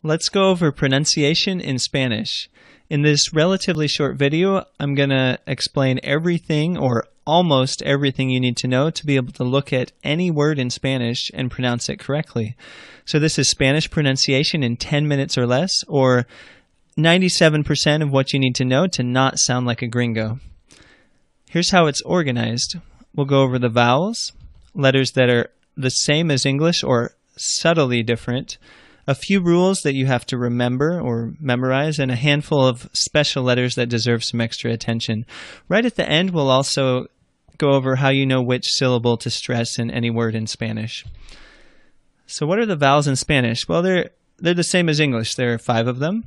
Let's go over pronunciation in Spanish. In this relatively short video, I'm going to explain everything or almost everything you need to know to be able to look at any word in Spanish and pronounce it correctly. So this is Spanish pronunciation in 10 minutes or less, or 97% of what you need to know to not sound like a gringo. Here's how it's organized. We'll go over the vowels, letters that are the same as English or subtly different, a few rules that you have to remember or memorize, and a handful of special letters that deserve some extra attention. Right at the end, we'll also go over how you know which syllable to stress in any word in Spanish. So what are the vowels in Spanish? Well, they're the same as English. There are 5 of them,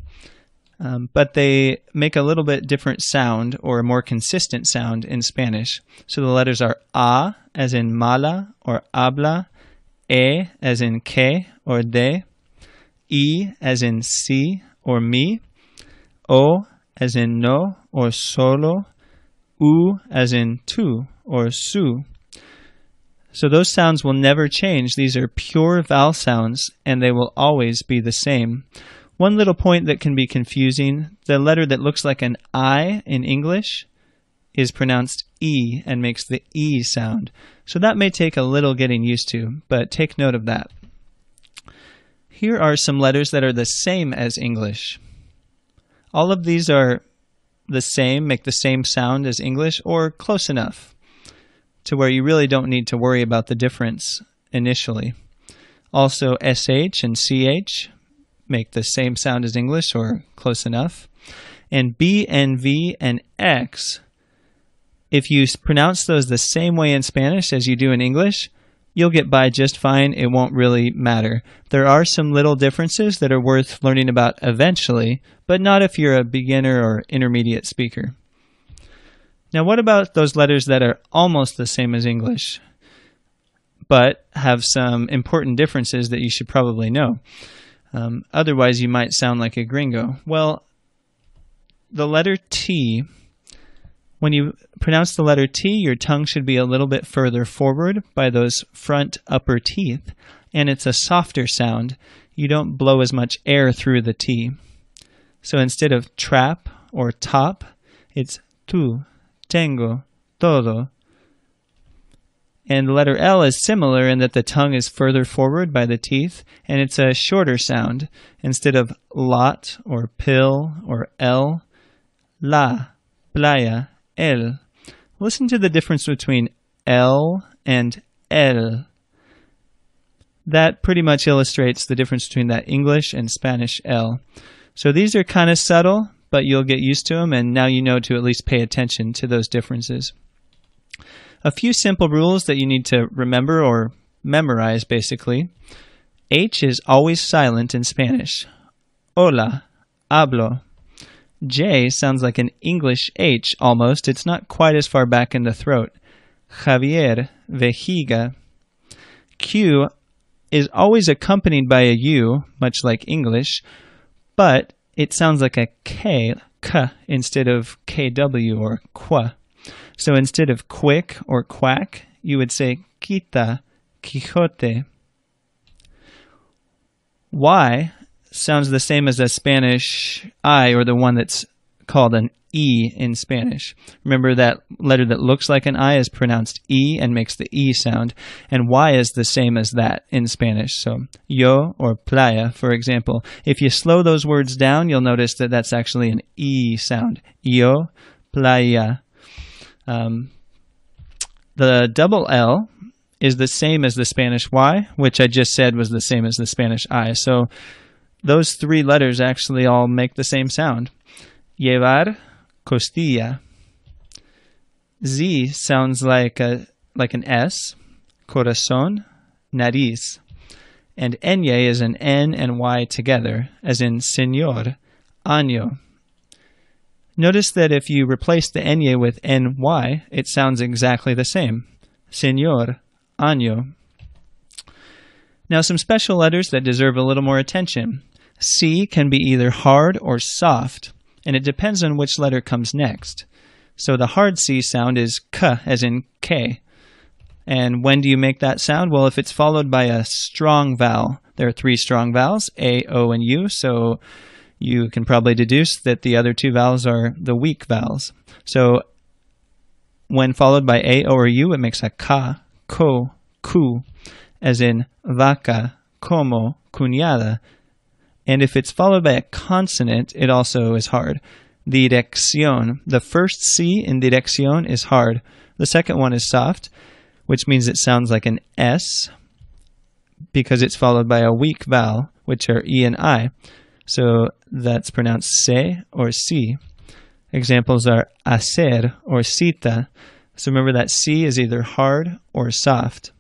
but they make a little bit different sound or a more consistent sound in Spanish. So the letters are A as in mala or habla, E as in que or de, E as in si or mi, O as in no or solo, U as in tu or su. So those sounds will never change. These are pure vowel sounds and they will always be the same. One little point that can be confusing, the letter that looks like an I in English is pronounced E and makes the E sound. So that may take a little getting used to, but take note of that. Here are some letters that are the same as English. All of these are the same, make the same sound as English, or close enough to where you really don't need to worry about the difference initially. Also, SH and CH make the same sound as English, or close enough. And B and V and X, if you pronounce those the same way in Spanish as you do in English, you'll get by just fine. It won't really matter. There are some little differences that are worth learning about eventually, but not if you're a beginner or intermediate speaker. Now, what about those letters that are almost the same as English, but have some important differences that you should probably know? Otherwise, you might sound like a gringo. Well, the letter T, when you pronounce the letter T, your tongue should be a little bit further forward by those front upper teeth, and it's a softer sound. You don't blow as much air through the T. So instead of trap or top, it's tu, tengo, todo. And the letter L is similar in that the tongue is further forward by the teeth, and it's a shorter sound. Instead of lot or pill or L, la, playa, el. Listen to the difference between L and el. That pretty much illustrates the difference between that English and Spanish L. So these are kind of subtle, but you'll get used to them, and now you know to at least pay attention to those differences. A few simple rules that you need to remember or memorize, basically. H is always silent in Spanish. Hola, hablo. J sounds like an English H almost. It's not quite as far back in the throat. Javier, vejiga. Q is always accompanied by a U, much like English, but it sounds like a K, K, instead of KW or qua. So instead of quick or quack, you would say quita, Quijote. Y sounds the same as a Spanish I, or the one that's called an E in Spanish. Remember that letter that looks like an I is pronounced E and makes the E sound, and Y is the same as that in Spanish. So yo or playa, for example. If you slow those words down, you'll notice that that's actually an E sound. Yo, playa. The double L is the same as the Spanish Y, which I just said was the same as the Spanish I. So those 3 letters actually all make the same sound. Llevar, costilla. Z sounds like an S. Corazón, nariz. And Ñ is an N and Y together, as in señor, año. Notice that if you replace the Ñ with NY, it sounds exactly the same. Señor, año. Now some special letters that deserve a little more attention. C can be either hard or soft, and it depends on which letter comes next. So the hard C sound is K as in K. And when do you make that sound? Well, if it's followed by a strong vowel. There are 3 strong vowels, A, O, and U, so you can probably deduce that the other 2 vowels are the weak vowels. So when followed by A, O, or U, it makes a ka, ko, ku, as in vaca, como, cuñada. And if it's followed by a consonant, it also is hard. Dirección. The first C in dirección is hard. The second one is soft, which means it sounds like an S because it's followed by a weak vowel, which are E and I. So that's pronounced se or si. Examples are hacer or cita. So remember that C is either hard or soft.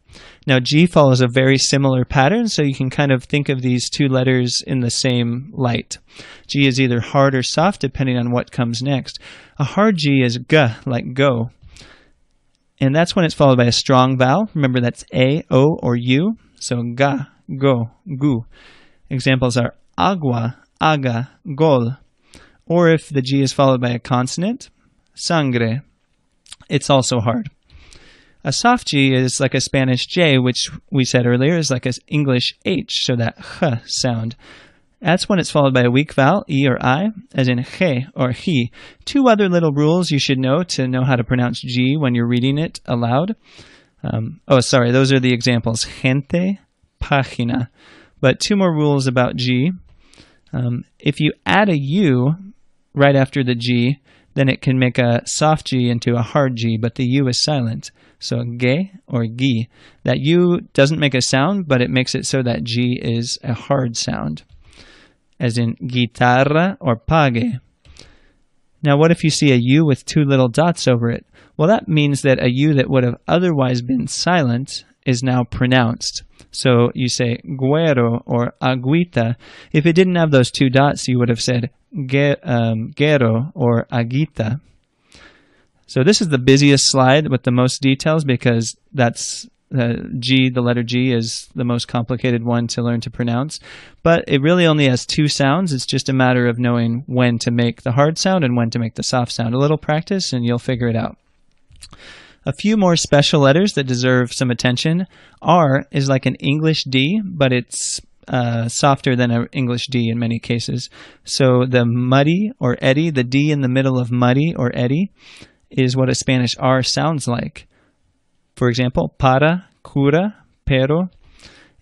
Now G follows a very similar pattern, so you can kind of think of these 2 letters in the same light. G is either hard or soft depending on what comes next. A hard G is g, like go. And that's when it's followed by a strong vowel. Remember that's A, O, or U. So ga, go, gu. Examples are agua, aga, gol. Or if the G is followed by a consonant, sangre. It's also hard. A soft G is like a Spanish J, which we said earlier is like an English H, so that h sound. That's when it's followed by a weak vowel, E or I, as in je or he. 2 other little rules you should know to know how to pronounce G when you're reading it aloud. Those are the examples, gente, página. But 2 more rules about G. If you add a U right after the G, then it can make a soft G into a hard G, but the U is silent. So ge or gi. That U doesn't make a sound, but it makes it so that G is a hard sound, as in guitarra or pague. Now what if you see a U with 2 little dots over it? Well, that means that a U that would have otherwise been silent is now pronounced. So you say guero or agüita. If it didn't have those 2 dots, you would have said guero or aguita. So this is the busiest slide with the most details because that's G, the letter G is the most complicated one to learn to pronounce. But it really only has 2 sounds. It's just a matter of knowing when to make the hard sound and when to make the soft sound. A little practice and you'll figure it out. A few more special letters that deserve some attention. R is like an English D, but it's softer than an English D in many cases. So the muddy or eddy, the D in the middle of muddy or eddy, is what a Spanish R sounds like. For example, para, cura, pero.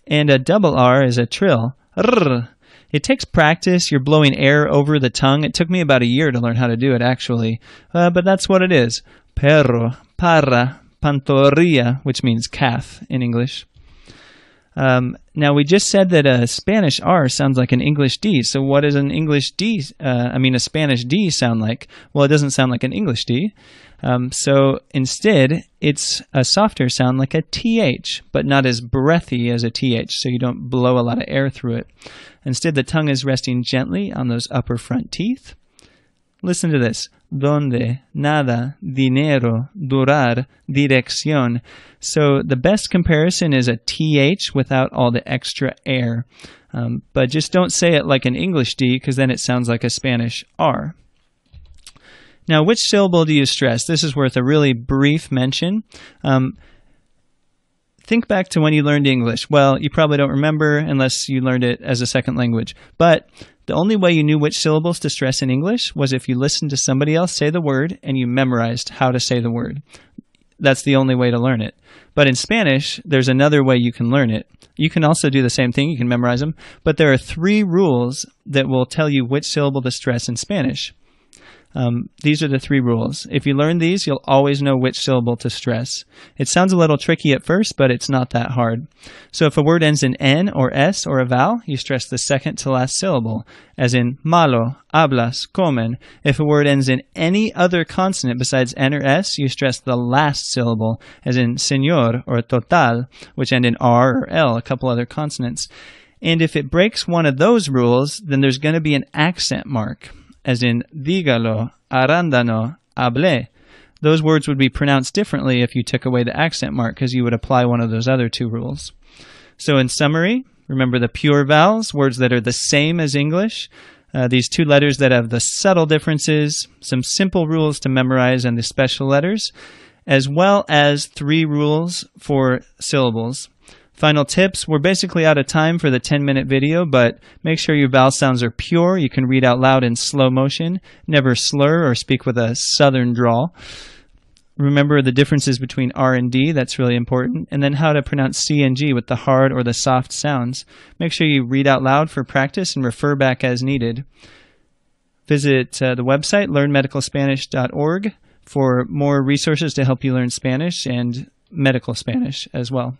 And a double R is a trill. Rrr. It takes practice. You're blowing air over the tongue. It took me about a year to learn how to do it, actually. But that's what it is. Perro, para, pantorrilla, which means calf in English. Now, we just said that a Spanish R sounds like an English D. So what does an English D, a Spanish D sound like? Well, it doesn't sound like an English D. So instead, it's a softer sound like a TH, but not as breathy as a TH, so you don't blow a lot of air through it. Instead, the tongue is resting gently on those upper front teeth. Listen to this. Donde, nada, dinero, durar, dirección. So the best comparison is a TH without all the extra air. But just don't say it like an English D, because then it sounds like a Spanish R. Now, which syllable do you stress? This is worth a really brief mention. Think back to when you learned English. Well, you probably don't remember unless you learned it as a second language. But the only way you knew which syllables to stress in English was if you listened to somebody else say the word and you memorized how to say the word. That's the only way to learn it. But in Spanish, there's another way you can learn it. You can also do the same thing. You can memorize them. But there are 3 rules that will tell you which syllable to stress in Spanish. These are the 3 rules. If you learn these, you'll always know which syllable to stress. It sounds a little tricky at first, but it's not that hard. So if a word ends in N or S or a vowel, you stress the second to last syllable, as in malo, hablas, comen. If a word ends in any other consonant besides N or S, you stress the last syllable, as in señor or total, which end in R or L, a couple other consonants. And if it breaks one of those rules, then there's going to be an accent mark, as in dígalo, arándano, hablé. Those words would be pronounced differently if you took away the accent mark because you would apply one of those other 2 rules. So in summary, remember the pure vowels, words that are the same as English, these 2 letters that have the subtle differences, some simple rules to memorize, and the special letters. as well as 3 rules for syllables. Final tips, we're basically out of time for the 10-minute video, but make sure your vowel sounds are pure. You can read out loud in slow motion. Never slur or speak with a southern drawl. Remember the differences between R and D, that's really important. And then how to pronounce C and G with the hard or the soft sounds. Make sure you read out loud for practice and refer back as needed. Visit the website, learnmedicalspanish.org, for more resources to help you learn Spanish and medical Spanish as well.